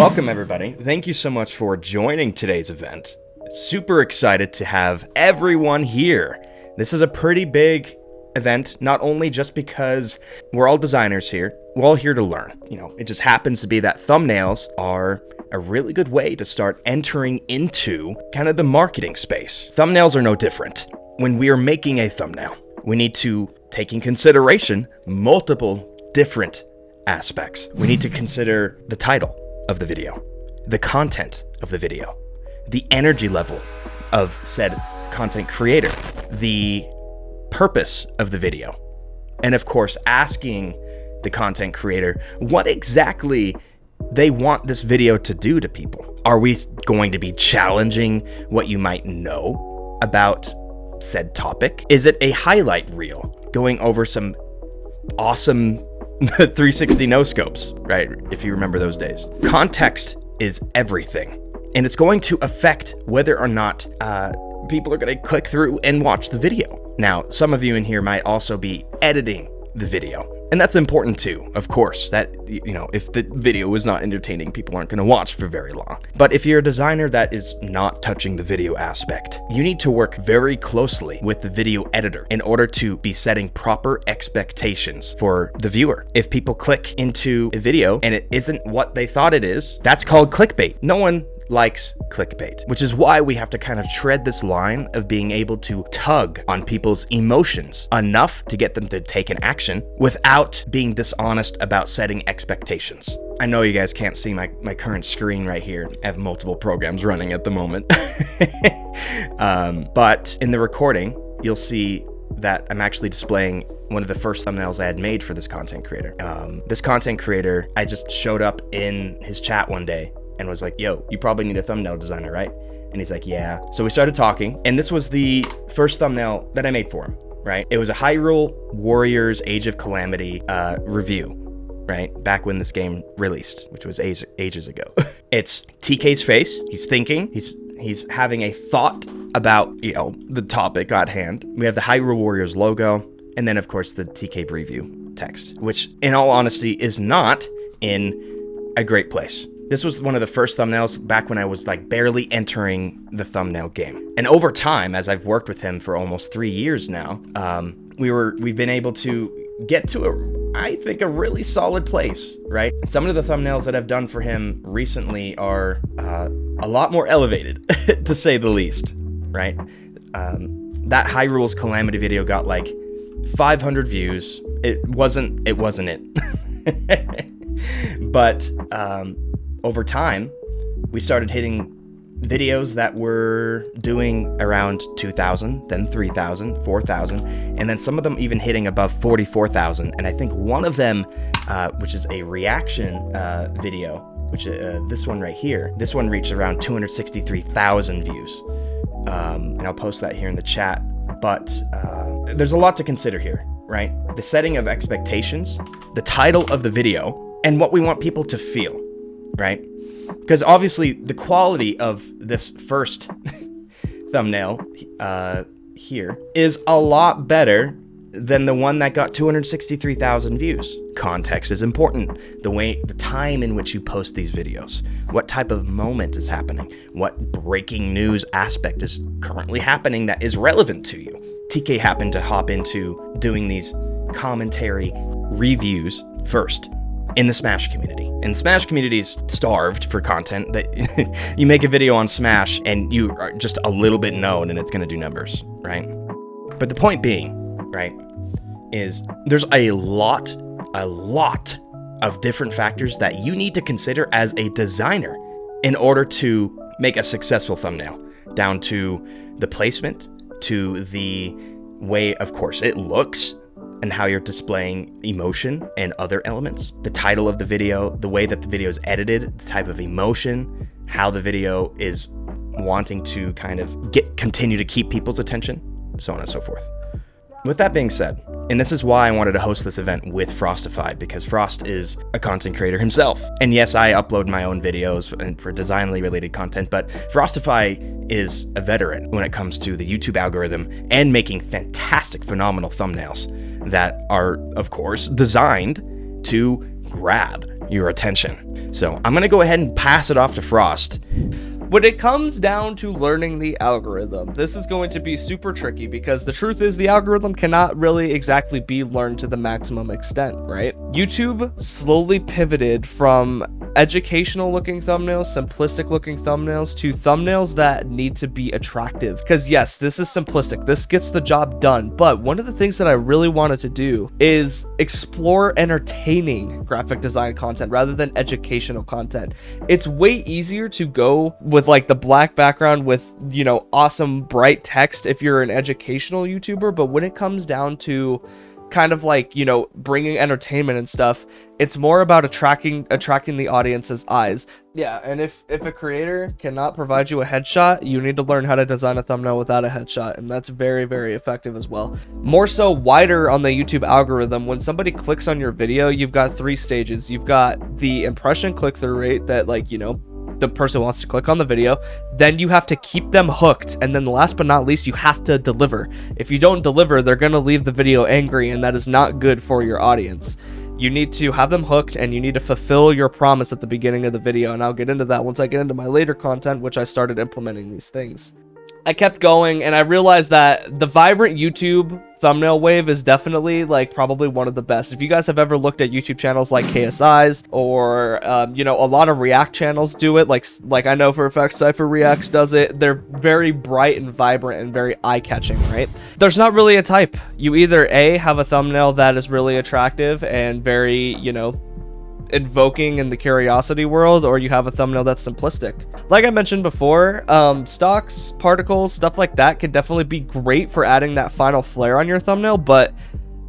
Welcome, everybody. Thank you so much for joining today's event. Super excited to have everyone here. This is a pretty big event, not only just because we're all designers here, we're all here to learn. It just happens to be that thumbnails are a really good way to start entering into kind of the marketing space. Thumbnails are no different. When we are making a thumbnail, we need to take in consideration multiple different aspects. We need to consider the title of the video, the content of the video, the energy level of said content creator, the purpose of the video, and of course asking the content creator what exactly they want this video to do to people. Are we going to be challenging what you might know about said topic? Is it a highlight reel going over some awesome 360 no scopes, right? If you remember those days. Context is everything, and it's going to affect whether or not people are going to click through and watch the video. Now, some of you in here might also be editing the video, and that's important too, of course. That, if the video is not entertaining, people aren't going to watch for very long. But if you're a designer that is not touching the video aspect, you need to work very closely with the video editor in order to be setting proper expectations for the viewer. If people click into a video and it isn't what they thought it is, that's called clickbait. No one likes clickbait, which is why we have to kind of tread this line of being able to tug on people's emotions enough to get them to take an action without being dishonest about setting expectations. I know you guys can't see my current screen right here. I have multiple programs running at the moment. But in the recording, you'll see that I'm actually displaying one of the first thumbnails I had made for this content creator. This content creator, I just showed up in his chat one day and was like, yo, you probably need a thumbnail designer, right? And he's like, yeah. So we started talking, and this was the first thumbnail that I made for him, right? It was a Hyrule Warriors Age of Calamity review, right? Back when this game released, which was ages ago. It's TK's face. He's thinking. He's having a thought about, the topic at hand. We have the Hyrule Warriors logo, and then, of course, the TK preview text, which, in all honesty, is not in a great place. This was one of the first thumbnails back when I was barely entering the thumbnail game. And over time, as I've worked with him for almost 3 years now, we've been able to get to I think a really solid place, right? Some of the thumbnails that I've done for him recently are a lot more elevated, to say the least, right? That Hyrule's Calamity video got 500 views. It wasn't it. But over time, we started hitting videos that were doing around 2,000, then 3,000, 4,000, and then some of them even hitting above 44,000. And I think one of them, which is a reaction video, which this one right here, this one reached around 263,000 views. And I'll post that here in the chat. But there's a lot to consider here, right? The setting of expectations, the title of the video, and what we want people to feel. Right? Because obviously the quality of this first thumbnail here is a lot better than the one that got 263,000 views. Context is important. The time in which you post these videos, what type of moment is happening, what breaking news aspect is currently happening that is relevant to you. TK happened to hop into doing these commentary reviews first in the Smash community. And Smash community is starved for content. That you make a video on Smash and you are just a little bit known and it's going to do numbers, right? But the point being, right, is there's a lot of different factors that you need to consider as a designer in order to make a successful thumbnail, down to the placement, to the way, of course, it looks, and how you're displaying emotion and other elements. The title of the video, the way that the video is edited, the type of emotion, how the video is wanting to kind of continue to keep people's attention, so on and so forth. With that being said, and this is why I wanted to host this event with Frostify, because Frost is a content creator himself. And yes, I upload my own videos for designly related content, but Frostify is a veteran when it comes to the YouTube algorithm and making fantastic, phenomenal thumbnails that are, of course, designed to grab your attention. So I'm gonna go ahead and pass it off to Frost. When it comes down to learning the algorithm, this is going to be super tricky because the truth is the algorithm cannot really exactly be learned to the maximum extent, right? YouTube slowly pivoted from educational looking thumbnails, simplistic looking thumbnails, to thumbnails that need to be attractive. Because yes, this is simplistic, this gets the job done, but one of the things that I really wanted to do is explore entertaining graphic design content rather than educational content. It's way easier to go with like the black background with, you know, awesome bright text if you're an educational YouTuber, but when it comes down to kind of like, you know, bringing entertainment and stuff, it's more about attracting the audience's eyes. Yeah, and if a creator cannot provide you a headshot, you need to learn how to design a thumbnail without a headshot, and that's very, very effective as well. More so wider on the YouTube algorithm, when somebody clicks on your video, you've got 3 stages. You've got the impression click-through rate that, like, you know, the person wants to click on the video, then you have to keep them hooked, and then last but not least, you have to deliver. If you don't deliver, they're gonna leave the video angry, and that is not good for your audience. You need to have them hooked, and you need to fulfill your promise at the beginning of the video, and I'll get into that once I get into my later content, which I started implementing these things. I kept going, and I realized that the vibrant YouTube thumbnail wave is definitely like probably one of the best. If you guys have ever looked at YouTube channels like KSI's or you know, a lot of React channels do it, like I know for a fact Cypher Reacts does it. They're very bright and vibrant and very eye-catching, right? There's not really a type. You either A, have a thumbnail that is really attractive and very, you know, invoking in the curiosity world, or you have a thumbnail that's simplistic. Like I mentioned before, stocks, particles, stuff like that can definitely be great for adding that final flair on your thumbnail, but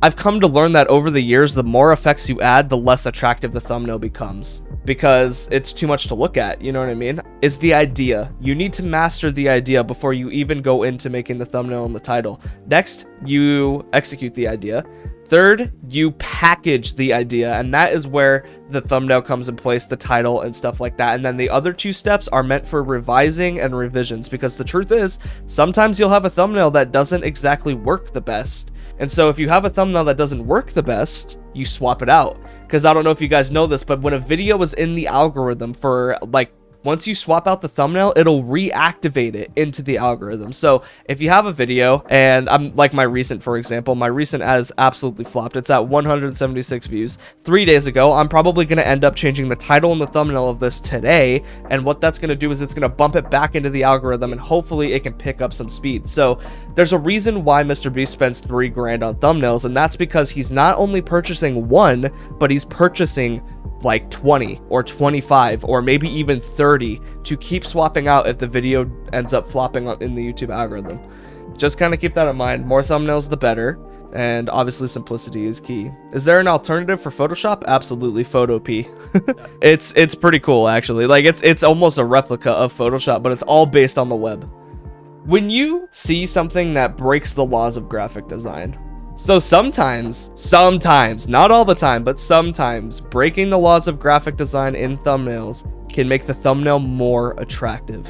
I've come to learn that over the years, the more effects you add, the less attractive the thumbnail becomes, because it's too much to look at, you know what I mean? It's the idea. You need to master the idea before you even go into making the thumbnail and the title. Next, you execute the idea. Third, you package the idea, and that is where the thumbnail comes in place, the title and stuff like that. And then the other 2 steps are meant for revising and revisions, because the truth is, sometimes you'll have a thumbnail that doesn't exactly work the best. And so if you have a thumbnail that doesn't work the best, you swap it out. Because I don't know if you guys know this, but when a video is in the algorithm for like, once you swap out the thumbnail, it'll reactivate it into the algorithm. So if you have a video, and I'm like my recent, for example, my recent has absolutely flopped. It's at 176 views. 3 days ago, I'm probably going to end up changing the title and the thumbnail of this today. And what that's going to do is it's going to bump it back into the algorithm, and hopefully it can pick up some speed. So there's a reason why Mr. Beast spends $3 grand on thumbnails, and that's because he's not only purchasing one, but he's purchasing like 20 or 25 or maybe even 30 to keep swapping out if the video ends up flopping in the YouTube algorithm. Just kind of keep that in mind. More thumbnails, the better. And obviously simplicity is key. Is there an alternative for Photoshop? Absolutely, Photopea. It's pretty cool, actually. Like it's almost a replica of Photoshop, but it's all based on the web. When you see something that breaks the laws of graphic design, so sometimes, not all the time, but sometimes, breaking the laws of graphic design in thumbnails can make the thumbnail more attractive.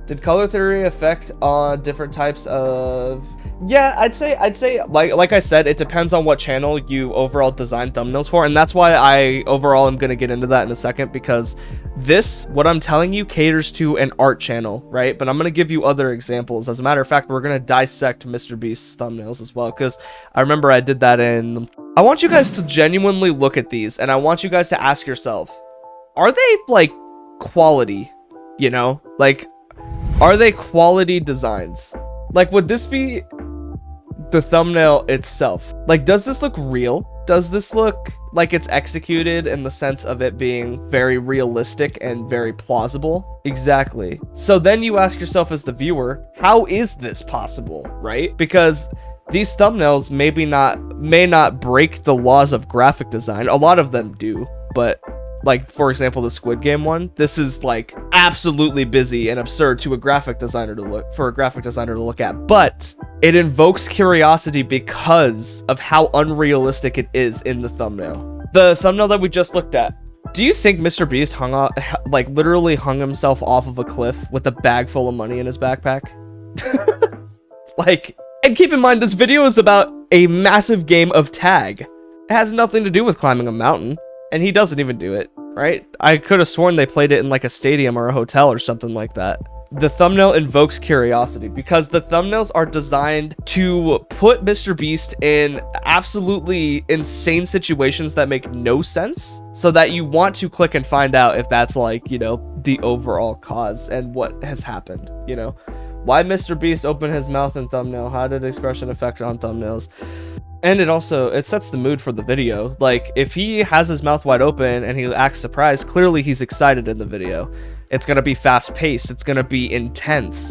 Did color theory affect on different types of... Yeah, I'd say like I said, it depends on what channel you overall design thumbnails for, and that's why I overall am going to get into that in a second, because this, what I'm telling you, caters to an art channel, right? But I'm going to give you other examples. As a matter of fact, we're going to dissect Mr. Beast's thumbnails as well, because I remember I did that in... I want you guys to genuinely look at these, and I want you guys to ask yourself, are they, like, quality? You know? Like, are they quality designs? Like, would this be the thumbnail itself? Like, does this look real? Does this look like it's executed in the sense of it being very realistic and very plausible? Exactly. So then you ask yourself as the viewer, how is this possible, right? Because these thumbnails may not break the laws of graphic design. A lot of them do, but like, for example, the Squid Game one, this is like absolutely busy and absurd to a graphic designer to look at, but it invokes curiosity because of how unrealistic it is in the thumbnail. The thumbnail that we just looked at, do you think Mr. Beast literally hung himself off of a cliff with a bag full of money in his backpack? Like, and keep in mind, this video is about a massive game of tag. It has nothing to do with climbing a mountain. And he doesn't even do it. right? I could have sworn they played it in like a stadium or a hotel or something like that. The thumbnail invokes curiosity because the thumbnails are designed to put Mr. Beast in absolutely insane situations that make no sense, so that you want to click and find out if that's like, you know, the overall cause and what has happened, you know? Why Mr. Beast opened his mouth in thumbnail? How did expression affect on thumbnails? And it sets the mood for the video. Like, if he has his mouth wide open and he acts surprised, clearly he's excited in the video. It's going to be fast paced. It's going to be intense.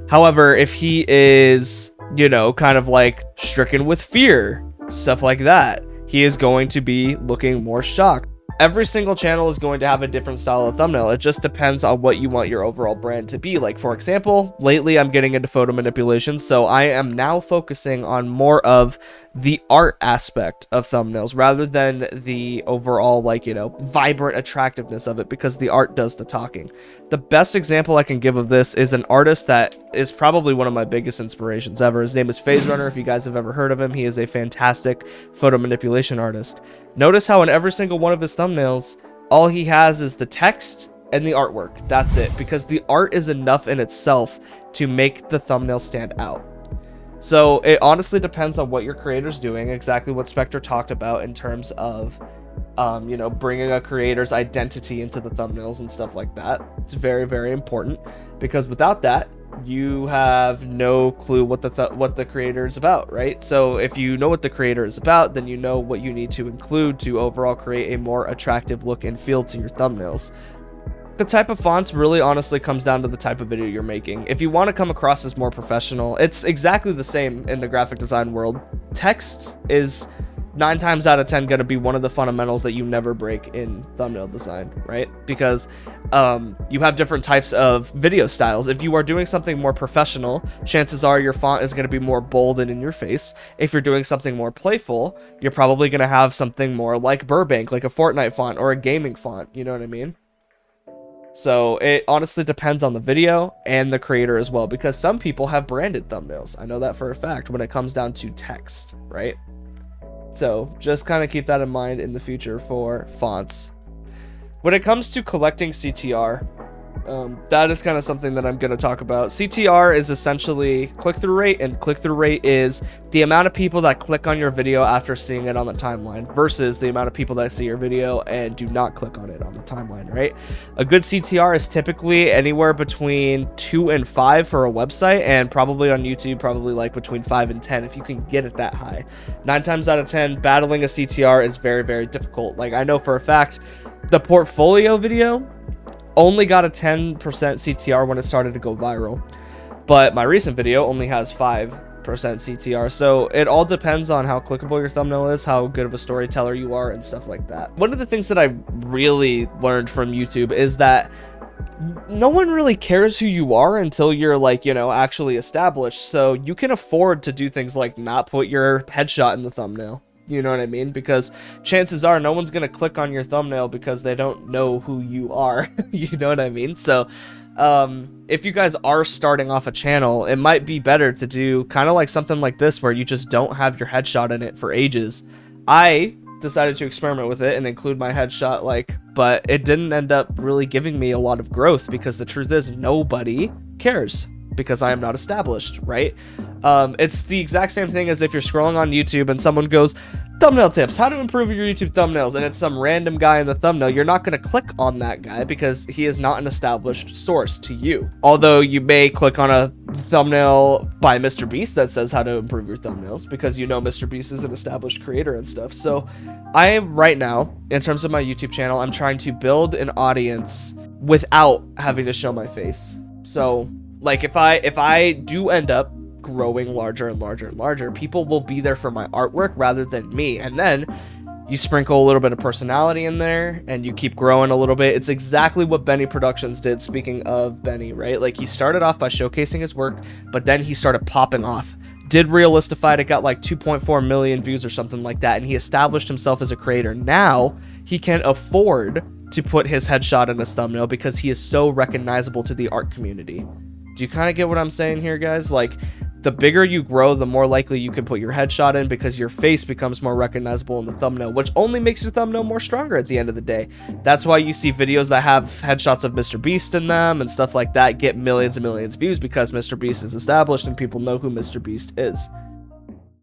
However, if he is, you know, kind of like stricken with fear, stuff like that, he is going to be looking more shocked. Every single channel is going to have a different style of thumbnail. It just depends on what you want your overall brand to be. Like, for example, lately I'm getting into photo manipulation, so I am now focusing on more of the art aspect of thumbnails rather than the overall, like, you know, vibrant attractiveness of it, because the art does the talking. The best example I can give of this is an artist that is probably one of my biggest inspirations ever. His name is Phase Runner. If you guys have ever heard of him, he is a fantastic photo manipulation artist. Notice how in every single one of his thumbnails, all he has is the text and the artwork. That's it, because the art is enough in itself to make the thumbnail stand out. So it honestly depends on what your creator's doing, exactly what Spectre talked about in terms of, you know, bringing a creator's identity into the thumbnails and stuff like that. It's very, very important, because without that, you have no clue what the creator is about, right? So if you know what the creator is about, then you know what you need to include to overall create a more attractive look and feel to your thumbnails. The type of fonts really honestly comes down to the type of video you're making. If you want to come across as more professional, it's exactly the same in the graphic design world. Text is 9 times out of 10 going to be one of the fundamentals that you never break in thumbnail design, right? Because you have different types of video styles. If you are doing something more professional, chances are your font is going to be more bold and in your face. If you're doing something more playful, you're probably going to have something more like Burbank, like a Fortnite font or a gaming font, you know what I mean? So it honestly depends on the video and the creator as well, because some people have branded thumbnails. I know that for a fact when it comes down to text, right? So just kind of keep that in mind in the future for fonts. When it comes to collecting CTR, that is kind of something that I'm going to talk about. CTR is essentially click-through rate, and click-through rate is the amount of people that click on your video after seeing it on the timeline versus the amount of people that see your video and do not click on it on the timeline, right? A good CTR is typically anywhere between 2 and 5 for a website, and probably on YouTube, probably like between 5 and 10 if you can get it that high. 9 times out of 10, battling a CTR is very, very difficult. Like, I know for a fact, the portfolio video only got a 10% CTR when it started to go viral, but my recent video only has 5% CTR. So it all depends on how clickable your thumbnail is, how good of a storyteller you are, and stuff like that. One of the things that I really learned from YouTube is that no one really cares who you are until you're, like, you know, actually established. So you can afford to do things like not put your headshot in the thumbnail. You know what I mean? Because chances are no one's going to click on your thumbnail because they don't know who you are. You know what I mean? So if you guys are starting off a channel, it might be better to do kind of like something like this where you just don't have your headshot in it for ages. I decided to experiment with it and include my headshot, but it didn't end up really giving me a lot of growth, because the truth is nobody cares because I am not established, right? It's the exact same thing as if you're scrolling on YouTube and someone goes, thumbnail tips, how to improve your YouTube thumbnails, and it's some random guy in the thumbnail. You're not going to click on that guy because he is not an established source to you. Although you may click on a thumbnail by Mr. Beast that says how to improve your thumbnails, because you know Mr. Beast is an established creator and stuff. So right now, in terms of my YouTube channel, I'm trying to build an audience without having to show my face. So like if I do end up growing larger and larger and larger, people will be there for my artwork rather than me. And then you sprinkle a little bit of personality in there and you keep growing a little bit. It's exactly what Benny Productions did. Speaking of Benny, right? Like, he started off by showcasing his work, but then he started popping off. Did Realistified, it got like 2.4 million views or something like that, and he established himself as a creator. Now he can afford to put his headshot in his thumbnail because he is so recognizable to the art community. Do you kind of get what I'm saying here, guys? Like, The bigger you grow, the more likely you can put your headshot in, because your face becomes more recognizable in the thumbnail, which only makes your thumbnail more stronger at the end of the day. That's why you see videos that have headshots of Mr. Beast in them and stuff like that get millions and millions of views, because Mr. Beast is established and people know who Mr. Beast is.